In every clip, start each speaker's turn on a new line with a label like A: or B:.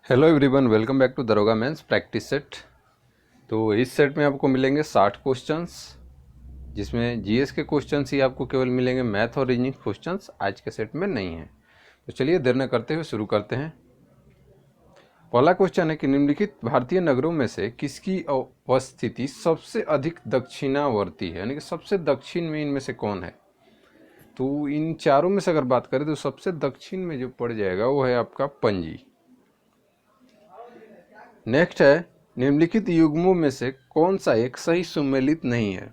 A: Hello everyone, welcome back to Daroga mains practice set. तो इस set में आपको मिलेंगे 60 क्वेश्चंस, जिसमें जीएस के क्वेश्चंस ही आपको केवल मिलेंगे। मैथ और रीजनिंग क्वेश्चंस आज के सेट में नहीं हैं। तो चलिए देर न करते हुए शुरू करते हैं। पहला क्वेश्चन है कि निम्नलिखित भारतीय नगरों में से किसकी अवस्थिति सबसे अधिक दक्षिणावर्ती है, यानी कि सबसे दक्षिण में इनमें से कौन है। तो इन चारों में से अगर बात करें तो सबसे दक्षिण में जो पड़ जाएगा वो है आपका पणजी। नेक्स्ट है, निम्नलिखित युग्मों में से कौन सा एक सही सुमेलित नहीं है।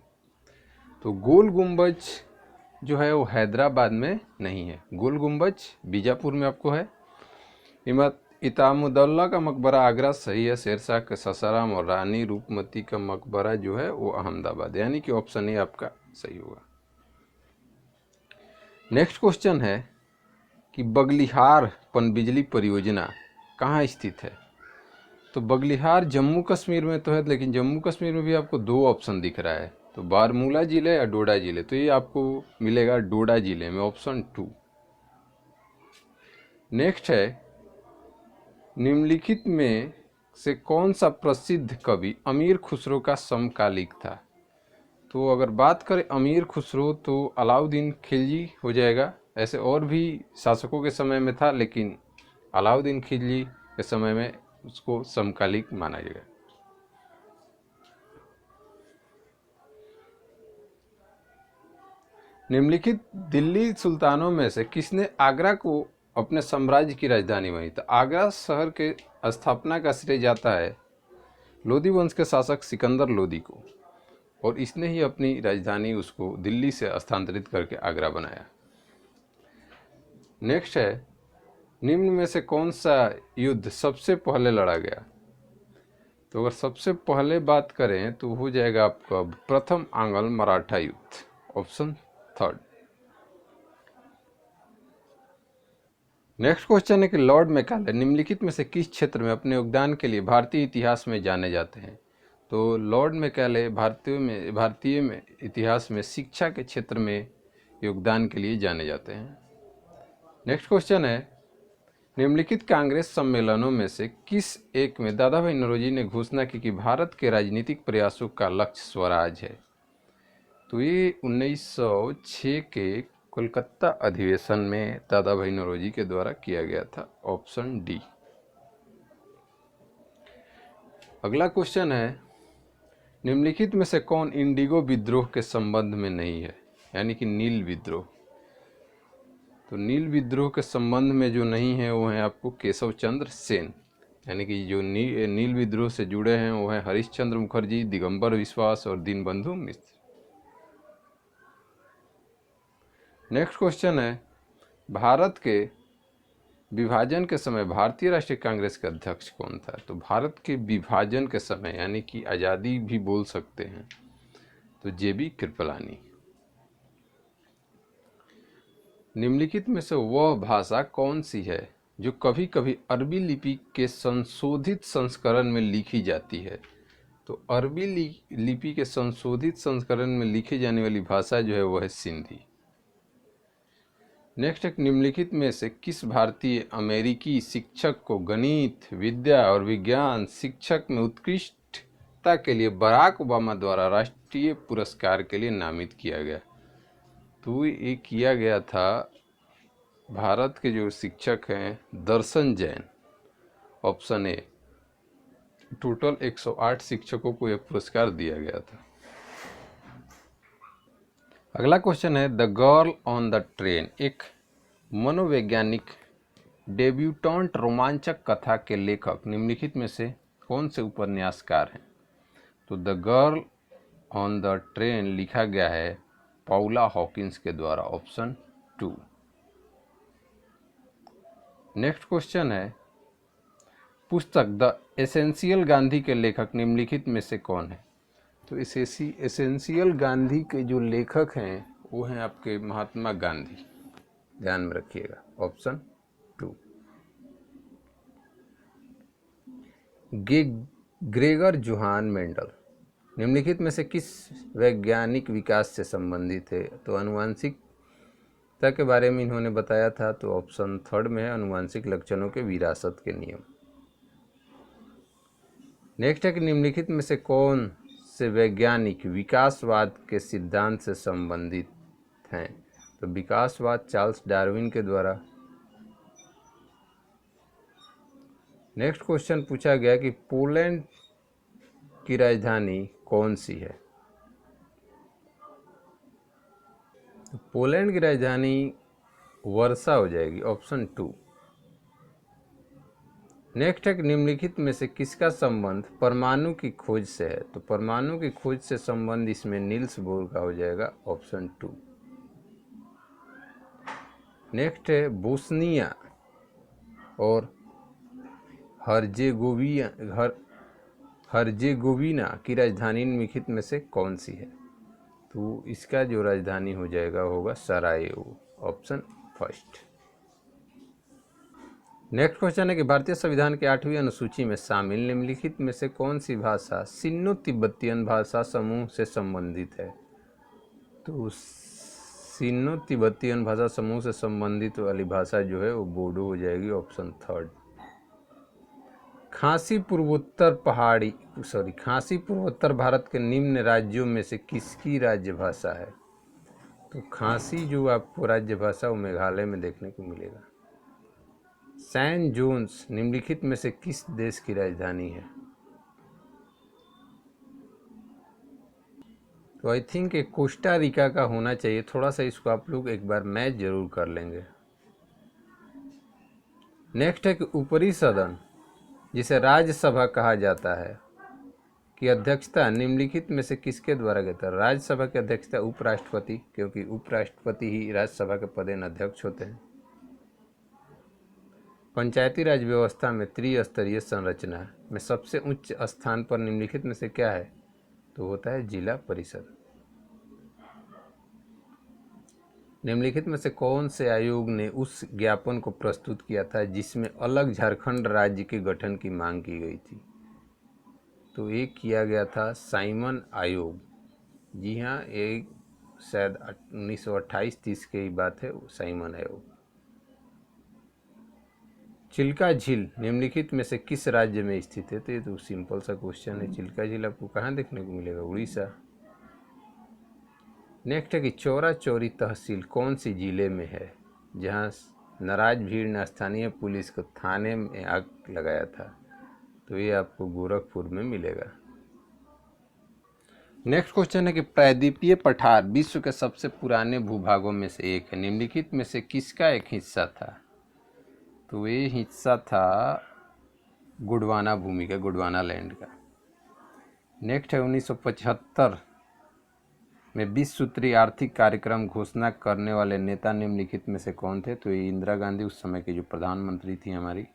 A: तो गोल गुंबज जो है वो हैदराबाद में नहीं है। गोल गुंबज बीजापुर में आपको है। इतामुद्दौला का मकबरा आगरा सही है। शेरशाह के ससाराम और रानी रूपमती का मकबरा जो है वो अहमदाबाद, यानी कि ऑप्शन ए आपका सही होगा। नेक्स्ट क्वेश्चन है कि बगलिहार पनबिजली परियोजना कहाँ स्थित है। तो बगलिहार जम्मू कश्मीर में तो है, लेकिन जम्मू कश्मीर में भी आपको दो ऑप्शन दिख रहा है, तो बारामूला जिले या डोडा जिले। तो ये आपको मिलेगा डोडा जिले में, ऑप्शन 2। नेक्स्ट है, निम्नलिखित में से कौन सा प्रसिद्ध कवि अमीर खुसरो का समकालिक था। तो अगर बात करें अमीर खुसरो तो अलाउद्दीन खिलजी हो जाएगा। ऐसे और भी शासकों के समय में था, लेकिन अलाउद्दीन खिलजी के समय में उसको समकालिक माना जाएगा। निम्नलिखित दिल्ली सुल्तानों में से किसने आगरा को अपने साम्राज्य की राजधानी बनाई। तो आगरा शहर के स्थापना का श्रेय जाता है लोधी वंश के शासक सिकंदर लोधी को, और इसने ही अपनी राजधानी उसको दिल्ली से स्थानांतरित करके आगरा बनाया। नेक्स्ट है, निम्न में से कौन सा युद्ध सबसे पहले लड़ा गया। तो अगर सबसे पहले बात करें तो हो जाएगा आपका प्रथम आंग्ल मराठा युद्ध, ऑप्शन 3। नेक्स्ट क्वेश्चन है कि लॉर्ड मैकाले निम्नलिखित में से किस क्षेत्र में अपने योगदान के लिए भारतीय इतिहास में जाने जाते हैं। तो लॉर्ड मैकाले भारतीय में इतिहास में शिक्षा के क्षेत्र में योगदान के लिए जाने जाते हैं। नेक्स्ट क्वेश्चन है, निम्नलिखित कांग्रेस सम्मेलनों में से किस एक में दादा भाई नौरोजी ने घोषणा की कि भारत के राजनीतिक प्रयासों का लक्ष्य स्वराज है। तो ये 1906 के कोलकाता अधिवेशन में दादा भाई नौरोजी के द्वारा किया गया था, ऑप्शन डी। अगला क्वेश्चन है, निम्नलिखित में से कौन इंडिगो विद्रोह के संबंध में नहीं है, यानी कि नील विद्रोह। तो नील विद्रोह के संबंध में जो नहीं है वो है आपको केशव चंद्र सेन, यानी कि जो नील विद्रोह से जुड़े हैं वो है हरिश्चंद्र मुखर्जी, दिगंबर विश्वास और दीनबंधु मिश्र। नेक्स्ट क्वेश्चन है, भारत के विभाजन के समय भारतीय राष्ट्रीय कांग्रेस के अध्यक्ष कौन था। तो भारत के विभाजन के समय, यानी कि आज़ादी भी बोल सकते हैं, तो जेबी कृपलानी। निम्नलिखित में से वह भाषा कौन सी है जो कभी कभी अरबी लिपि के संशोधित संस्करण में लिखी जाती है। तो अरबी लिपि के संशोधित संस्करण में लिखी जाने वाली भाषा जो है वह है सिंधी। नेक्स्ट एक, निम्नलिखित में से किस भारतीय अमेरिकी शिक्षक को गणित, विद्या और विज्ञान शिक्षक में उत्कृष्टता के लिए बराक ओबामा द्वारा राष्ट्रीय पुरस्कार के लिए नामित किया गया। तो ये किया गया था भारत के जो शिक्षक हैं दर्शन जैन, ऑप्शन ए। टोटल 108 शिक्षकों को यह पुरस्कार दिया गया था। अगला क्वेश्चन है, the girl on the train एक मनोवैज्ञानिक डेब्यूटेंट रोमांचक कथा के लेखक निम्नलिखित में से कौन से उपन्यासकार हैं। तो the girl on the train लिखा गया है पाउला हॉकिंस के द्वारा, ऑप्शन 2। नेक्स्ट क्वेश्चन है, पुस्तक द एसेंशियल गांधी के लेखक निम्नलिखित में से कौन है। तो एसेंशियल गांधी के जो लेखक हैं वो हैं आपके महात्मा गांधी, ध्यान में रखिएगा, ऑप्शन 2। ग्रेगर जोहान मेंडल निम्नलिखित में से किस वैज्ञानिक विकास से संबंधित है। तो आनुवांशिकता के बारे में इन्होंने बताया था, तो ऑप्शन 3 में है आनुवांशिक लक्षणों के विरासत के नियम। नेक्स्ट है कि निम्नलिखित में से कौन से वैज्ञानिक विकासवाद के सिद्धांत से संबंधित हैं? तो विकासवाद चार्ल्स डार्विन के द्वारा। नेक्स्ट क्वेश्चन पूछा गया कि पोलैंड की राजधानी कौन सी है? तो पोलैंड की राजधानी वर्सा हो जाएगी, ऑप्शन 2। नेक्स्ट है कि निम्नलिखित में से किसका संबंध परमाणु की खोज से है? तो परमाणु की खोज से संबंध इसमें नील्स बोर का हो जाएगा, ऑप्शन 2। नेक्स्ट है बोस्निया और हर्जेगोविना की राजधानी निम्नलिखित में से कौन सी है? तो इसका जो राजधानी हो जाएगा होगा सरायेवो, ऑप्शन 1। नेक्स्ट क्वेश्चन है कि भारतीय संविधान के 8वीं अनुसूची में शामिल निम्नलिखित में से कौन सी भाषा सिन्नो तिब्बतियन भाषा समूह से संबंधित है? तो सिन्नो तिब्बतियन भाषा समूह से संबंधित वाली भाषा जो है वो बोडो हो जाएगी, ऑप्शन 3। खासी पूर्वोत्तर भारत के निम्न राज्यों में से किसकी राज्य भाषा है? तो खासी जो आपको राज्य भाषा वो मेघालय में देखने को मिलेगा। सैन जोन्स निम्नलिखित में से किस देश की राजधानी है? तो आई थिंक एक कोस्टा रिका का होना चाहिए। थोड़ा सा इसको आप लोग एक बार मैच जरूर कर लेंगे। नेक्स्ट है कि ऊपरी सदन जिसे राज्यसभा कहा जाता है की अध्यक्षता निम्नलिखित में से किसके द्वारा करता है? राज्यसभा की अध्यक्षता उपराष्ट्रपति, क्योंकि उपराष्ट्रपति ही राज्यसभा के पदेन अध्यक्ष होते हैं। पंचायती राज व्यवस्था में त्रिस्तरीय संरचना में सबसे उच्च स्थान पर निम्नलिखित में से क्या है? तो होता है जिला परिषद। निम्नलिखित में से कौन से आयोग ने उस ज्ञापन को प्रस्तुत किया था जिसमें अलग झारखंड राज्य के गठन की मांग की गई थी? तो ये किया गया था साइमन आयोग। जी हाँ, एक शायद 1928-30 की बात है, साइमन आयोग। चिल्का झील निम्नलिखित में से किस राज्य में स्थित है? तो ये तो सिंपल सा क्वेश्चन है। चिल्का झील आपको कहाँ देखने को मिलेगा? उड़ीसा। नेक्स्ट है कि चौरा चौरी तहसील कौन सी जिले में है जहाँ नाराज भीड़ ने स्थानीय पुलिस को थाने में आग लगाया था? तो ये आपको गोरखपुर में मिलेगा। नेक्स्ट क्वेश्चन है कि प्रायद्वीपीय पठार विश्व के सबसे पुराने भूभागों में से एक है। निम्नलिखित में से किसका एक हिस्सा था? तो ये हिस्सा था गोंडवाना भूमि का, गोंडवाना लैंड का। नेक्स्ट है 1975 में 20 सूत्रीय आर्थिक कार्यक्रम घोषणा करने वाले नेता निम्नलिखित में से कौन थे? तो ये इंदिरा गांधी उस समय की जो प्रधानमंत्री थी हमारी।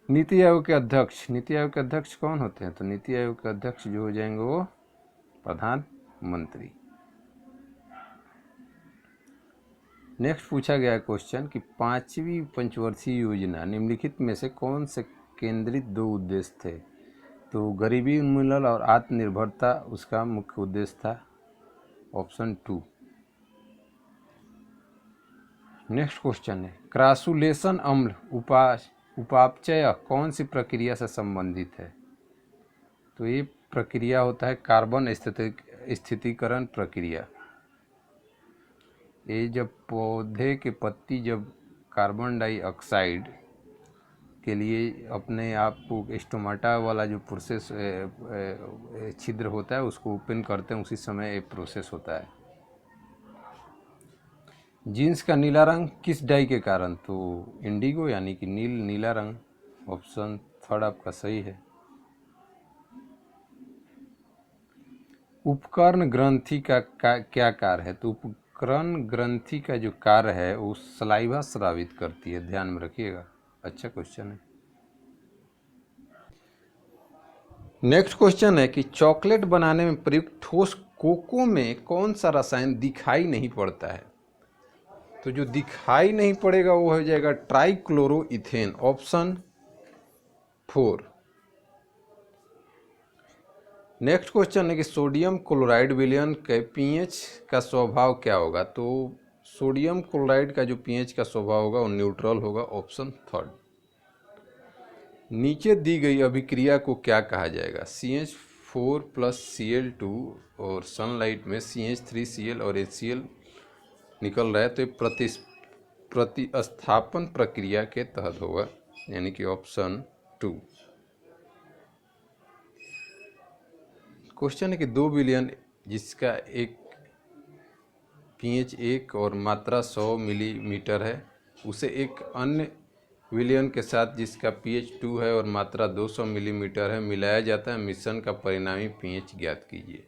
A: नीति आयोग के अध्यक्ष कौन होते हैं? तो नीति आयोग के अध्यक्ष जो हो जाएंगे वो प्रधानमंत्री। नेक्स्ट पूछा गया क्वेश्चन कि 5वीं पंचवर्षीय योजना निम्नलिखित में से कौन से केंद्रित 2 उद्देश्य थे? तो गरीबी उन्मूलन और आत्मनिर्भरता उसका मुख्य उद्देश्य था, ऑप्शन 2। नेक्स्ट क्वेश्चन है क्रासुलेशन अम्ल उपापचय कौन सी प्रक्रिया से संबंधित है? तो ये प्रक्रिया होता है कार्बन स्थिरीकरण प्रक्रिया। ये जब पौधे के पत्ती जब कार्बन डाइऑक्साइड के लिए अपने आप को स्टोमाटा वाला जो प्रोसेस छिद्र होता है उसको ओपन करते हैं, उसी समय एक प्रोसेस होता है। जीन्स का नीला रंग किस डाई के कारण? तो इंडिगो यानी कि नीला रंग, ऑप्शन 3 आपका सही है। उपकर्ण ग्रंथि का क्या कार्य है? तो उपकर्ण ग्रंथि का जो कार्य है वो सलाइवा स्रावित करती है, ध्यान में रखिएगा। अच्छा क्वेश्चन है। नेक्स्ट क्वेश्चन है कि चॉकलेट बनाने में प्रयुक्त ठोस कोको में कौन सा रसायन दिखाई नहीं पड़ता है? तो जो दिखाई नहीं पड़ेगा वो हो जाएगा ट्राइक्लोरोइथेन, ऑप्शन 4। नेक्स्ट क्वेश्चन है कि सोडियम क्लोराइड विलयन के पीएच का स्वभाव क्या होगा? तो सोडियम क्लोराइड का जो पीएच का स्वभाव होगा वो न्यूट्रल होगा, ऑप्शन 3। नीचे दी गई अभिक्रिया को क्या कहा जाएगा? CH4 प्लस Cl2 और सनलाइट में CH3Cl और HCl निकल रहा है, तो ये प्रतिस्थापन प्रक्रिया के तहत होगा, यानी कि ऑप्शन 2। क्वेश्चन है कि 2 विलयन जिसका एक pH 1 और मात्रा 100 मिलीमीटर है, उसे एक अन्य विलयन के साथ जिसका pH 2 है और मात्रा 200 मिलीमीटर है मिलाया जाता है, मिश्रण का परिणामी pH ज्ञात कीजिए।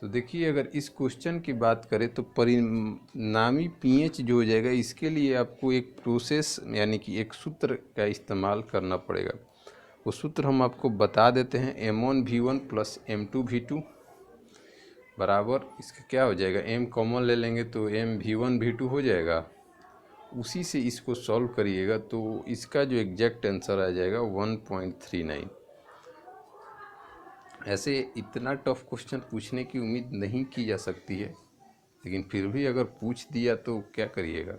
A: तो देखिए, अगर इस क्वेश्चन की बात करें तो परिणामी pH जो हो जाएगा, इसके लिए आपको एक प्रोसेस यानी कि एक सूत्र का इस्तेमाल करना पड़ेगा। वो सूत्र हम आपको बता देते हैं। M1V1 प्लस M2V2 बराबर, इसका क्या हो जाएगा, M कॉमन ले लेंगे तो MV1V2 हो जाएगा। उसी से इसको सॉल्व करिएगा तो इसका जो एग्जैक्ट आंसर आ जाएगा 1.39। ऐसे इतना टफ क्वेश्चन पूछने की उम्मीद नहीं की जा सकती है, लेकिन फिर भी अगर पूछ दिया तो क्या करिएगा।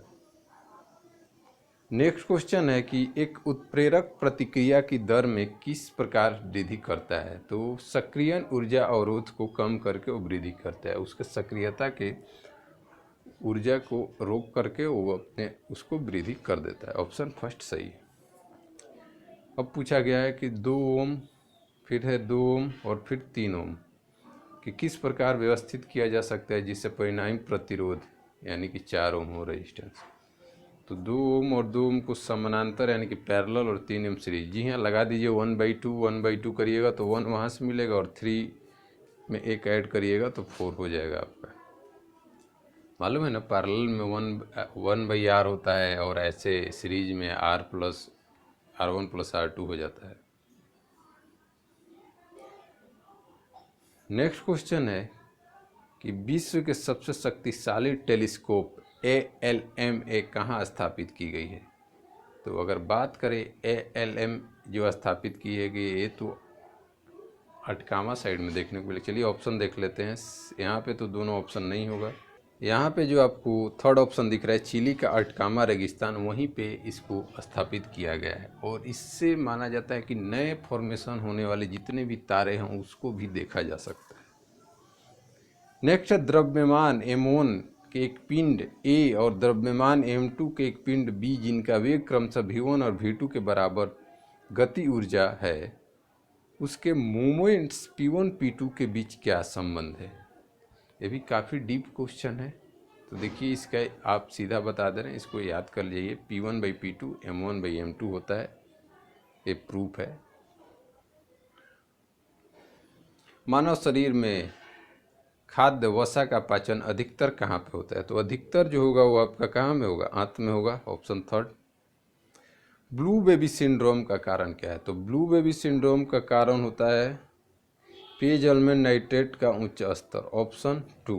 A: नेक्स्ट क्वेश्चन है कि एक उत्प्रेरक प्रतिक्रिया की दर में किस प्रकार वृद्धि करता है? तो सक्रियण ऊर्जा अवरोध को कम करके वो वृद्धि करता है, उसके सक्रियता के ऊर्जा को रोक करके वो अपने उसको वृद्धि कर देता है। ऑप्शन फर्स्ट सही है। अब पूछा गया है कि 2 ओम, फिर है 2 ओम और फिर 3 ओम कि किस प्रकार व्यवस्थित किया जा सकता है जिससे परिणामी प्रतिरोध यानी कि 4 ओम हो रेजिस्टेंस। तो 2 ओम और 2 ओम को समानांतर यानी कि पैरेलल और 3 ओम सीरीज। जी हाँ, लगा दीजिए 1/2 करिएगा तो 1 वहाँ से मिलेगा और 3 में एक ऐड करिएगा तो 4 हो जाएगा आपका। मालूम है ना, पैरेलल में 1/r होता है और ऐसे सीरीज में R1 प्लस R2 हो जाता है। नेक्स्ट क्वेश्चन है कि विश्व के सबसे शक्तिशाली टेलीस्कोप ALMA कहाँ स्थापित की गई है? तो अगर बात करें ALM जो स्थापित की गई है तो अटकामा साइड में देखने को मिले। चलिए ऑप्शन देख लेते हैं। यहाँ पे तो दोनों ऑप्शन नहीं होगा। यहाँ पे जो आपको थर्ड ऑप्शन दिख रहा है, चिली का अटकामा रेगिस्तान, वहीं पे इसको स्थापित किया गया है और इससे माना जाता है कि नए फॉर्मेशन होने वाले जितने भी तारे हैं उसको भी देखा जा सकता है। नेक्स्ट है द्रव्यमान M1 के एक पिंड A और द्रव्यमान M2 के एक पिंड B जिनका वेग क्रमशः V1 और V2 के बराबर गति ऊर्जा है, उसके मोमेंट्स P1 P2 के बीच क्या संबंध है? ये भी काफ़ी डीप क्वेश्चन है। तो देखिए, इसका आप सीधा बता दे रहे हैं, इसको याद कर लीजिए। P1/P2 M1/M2 होता है, ये प्रूफ है। मानव शरीर में खाद्य वसा का पाचन अधिकतर कहाँ पे होता है? तो अधिकतर जो होगा वो आपका कहाँ में होगा? आंत में होगा, option third. Blue baby syndrome का कारण क्या है? तो ब्लू बेबी सिंड्रोम का कारण होता है पेयजल में नाइट्रेट का उच्च स्तर, ऑप्शन 2।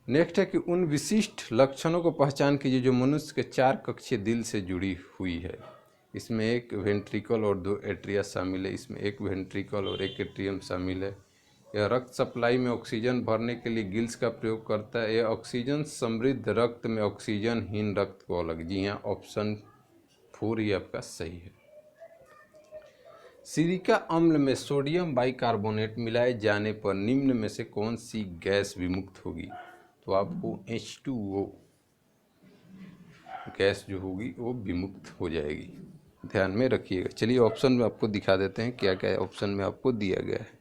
A: नेक्स्ट है कि उन विशिष्ट लक्षणों को पहचान कीजिए जो मनुष्य के 4 कक्षीय दिल से जुड़ी हुई है। इसमें एक वेंट्रिकल और 2 एट्रिया शामिल है। इसमें एक वेंट्रिकल और एक एट्रियम शामिल है। यह रक्त सप्लाई में ऑक्सीजन भरने के लिए गिल्स का प्रयोग करता है। यह ऑक्सीजन समृद्ध रक्त में ऑक्सीजनहीन रक्त को अलग। जी हाँ, ऑप्शन 4 ही आपका सही है। सिलिका अम्ल में सोडियम बाइकार्बोनेट मिलाए जाने पर निम्न में से कौन सी गैस विमुक्त होगी? तो आपको H2O गैस जो होगी वो विमुक्त हो जाएगी, ध्यान में रखिएगा। चलिए ऑप्शन में आपको दिखा देते हैं क्या क्या ऑप्शन में आपको दिया गया है।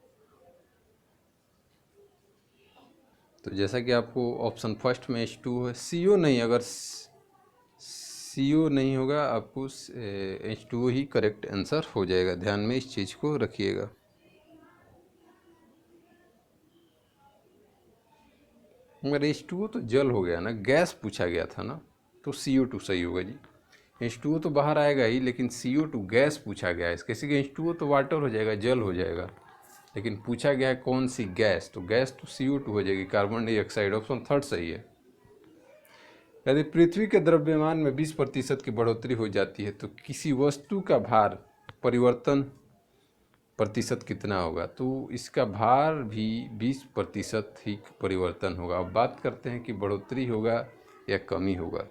A: तो जैसा कि आपको ऑप्शन फर्स्ट में H2O है, CO नहीं, अगर CO नहीं होगा आपको H2O ही करेक्ट आंसर हो जाएगा। ध्यान में इस चीज़ को रखिएगा। मगर H2O तो जल हो गया ना, गैस पूछा गया था ना, तो CO2 सही होगा जी। H2O तो बाहर आएगा ही, लेकिन CO2 गैस पूछा गया है। कैसे कि H2O तो वाटर हो जाएगा, जल हो जाएगा, लेकिन पूछा गया है कौन सी गैस, तो गैस तो CO2 हो जाएगी, कार्बन डाइऑक्साइड, ऑप्शन थर्ड सही है। यदि पृथ्वी के द्रव्यमान में 20% की बढ़ोतरी हो जाती है तो किसी वस्तु का भार परिवर्तन प्रतिशत कितना होगा? तो इसका भार भी 20% ही परिवर्तन होगा। अब बात करते हैं कि बढ़ोतरी होगा या कमी होगा।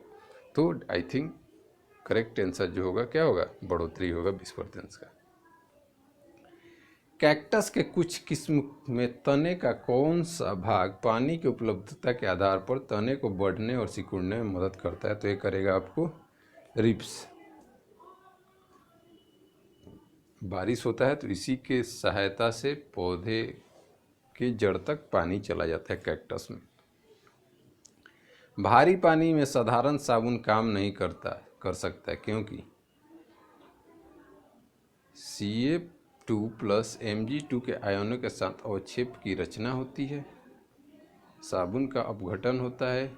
A: तो आई थिंक करेक्ट आंसर जो होगा क्या होगा, बढ़ोतरी होगा 20% का। कैक्टस के कुछ किस्म में तने का कौन सा भाग पानी की उपलब्धता के आधार पर तने को बढ़ने और सिकुड़ने में मदद करता है? तो ये करेगा आपको रिप्स। बारिश होता है तो इसी के सहायता से पौधे की जड़ तक पानी चला जाता है कैक्टस में। भारी पानी में साधारण साबुन काम नहीं कर सकता है क्योंकि CF2 प्लस Mg2 के आयनों के साथ अवक्षेप की रचना होती है, साबुन का अपघटन होता है,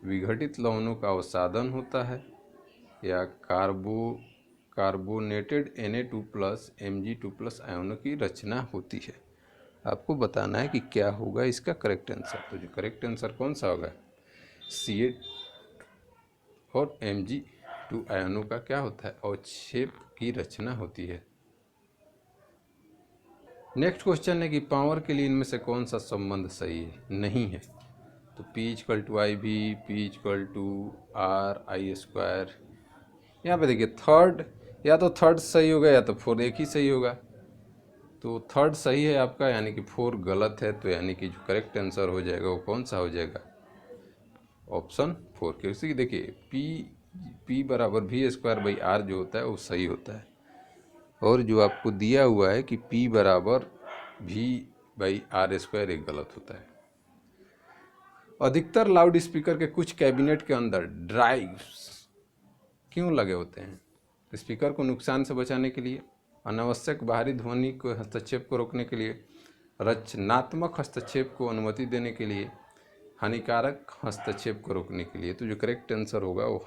A: विघटित लवणों का अवसादन होता है, या carbonated Na2 plus Mg2 plus आयनों की रचना होती है। आपको बताना है कि क्या होगा इसका करेक्ट आंसर। तो जो करेक्ट आंसर कौन सा होगा, Ca और Mg2 आयनों का क्या होता है, अवक्षेप की रचना होती है। नेक्स्ट क्वेश्चन है कि पावर के लिए इनमें से कौन सा संबंध सही है, नहीं है? तो P=IV, P=R⁻²। यहाँ पे देखिए थर्ड, या तो थर्ड सही होगा या तो फोर, एक ही सही होगा। तो थर्ड सही है आपका, यानी कि फोर गलत है। तो यानी कि जो करेक्ट आंसर हो जाएगा वो कौन सा हो जाएगा, ऑप्शन फोर। क्योंकि देखिए P=V² जो होता है वो सही होता है, और जो आपको दिया हुआ है कि P=V/R², एक गलत होता है। अधिकतर लाउड स्पीकर के कुछ कैबिनेट के अंदर ड्राइव्स क्यों लगे होते हैं? स्पीकर को नुकसान से बचाने के लिए, अनावश्यक बाहरी ध्वनि को हस्तक्षेप को रोकने के लिए, रचनात्मक हस्तक्षेप को अनुमति देने के लिए, हानिकारक हस्तक्षेप को रोकने के लिए। तो जो करेक्ट आंसर होगा वो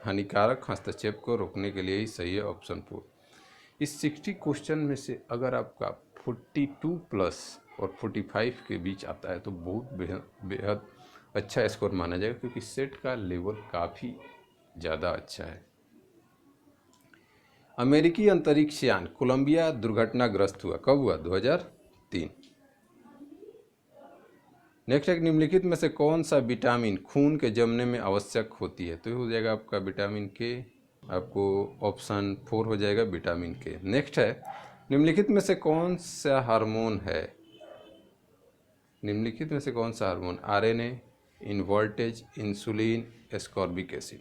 A: हानिकारक हस्तक्षेप को रोकने के लिए ही सही है, ऑप्शन 4। इस 60 क्वेश्चन में से अगर आपका 42 प्लस और 45 के बीच आता है तो बहुत बेहद अच्छा स्कोर माना जाएगा, क्योंकि सेट का लेवल काफ़ी ज़्यादा अच्छा है। अमेरिकी अंतरिक्ष यान कोलंबिया दुर्घटनाग्रस्त हुआ, कब हुआ, 2003। नेक्स्ट है, निम्नलिखित में से कौन सा विटामिन खून के जमने में आवश्यक होती है? तो ये हो जाएगा आपका विटामिन के, आपको ऑप्शन 4 हो जाएगा विटामिन के। नेक्स्ट है, निम्नलिखित में से कौन सा हार्मोन है, निम्नलिखित में से कौन सा हार्मोन, RNA, इनवोल्टेज, इंसुलिन, एस्कॉर्बिक एसिड?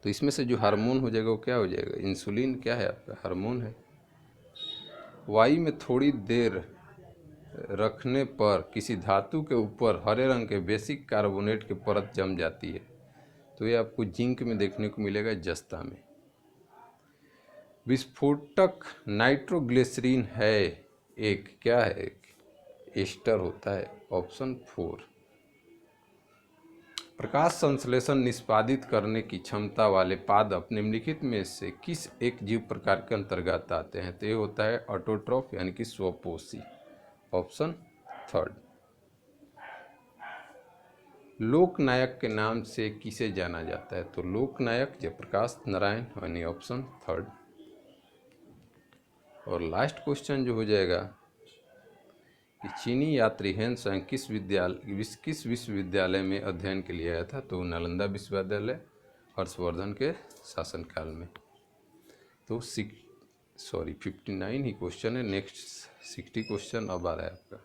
A: तो इसमें से जो हार्मोन हो जाएगा वो क्या हो जाएगा, इंसुलिन क्या है आपका, हार्मोन है। वायु में थोड़ी देर रखने पर किसी धातु के ऊपर हरे रंग के बेसिक कार्बोनेट की परत जम जाती है, तो ये आपको जिंक में देखने को मिलेगा, जस्ता में। विस्फोटक नाइट्रोग्लिसरीन है एक, क्या है, एक एस्टर होता है, ऑप्शन 4। प्रकाश संश्लेषण निष्पादित करने की क्षमता वाले पादप निम्नलिखित में से किस एक जीव प्रकार के अंतर्गत आते हैं? तो ये होता है ऑटोट्रॉफ, यानी कि स्वपोषी, ऑप्शन 3। लोकनायक के नाम से किसे जाना जाता है? तो लोकनायक जयप्रकाश नारायण, यानी ऑप्शन 3। और लास्ट क्वेश्चन जो हो जाएगा कि चीनी यात्री हेन सांग किस विश्वविद्यालय में अध्ययन के लिए आया था? तो नालंदा विश्वविद्यालय, हर्षवर्धन के शासनकाल में। तो 59 ही क्वेश्चन है, नेक्स्ट 60 क्वेश्चन अब आ रहा है आपका।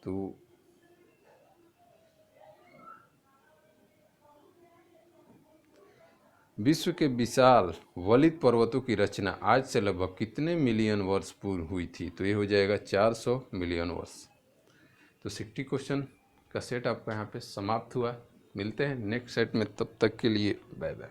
A: तो विश्व के विशाल वलित पर्वतों की रचना आज से लगभग कितने मिलियन वर्ष पूर्व हुई थी? तो ये हो जाएगा 400 मिलियन वर्ष। तो 60 क्वेश्चन का सेट आपका यहाँ पे समाप्त हुआ। मिलते हैं नेक्स्ट सेट में, तब तक के लिए बाय बाय।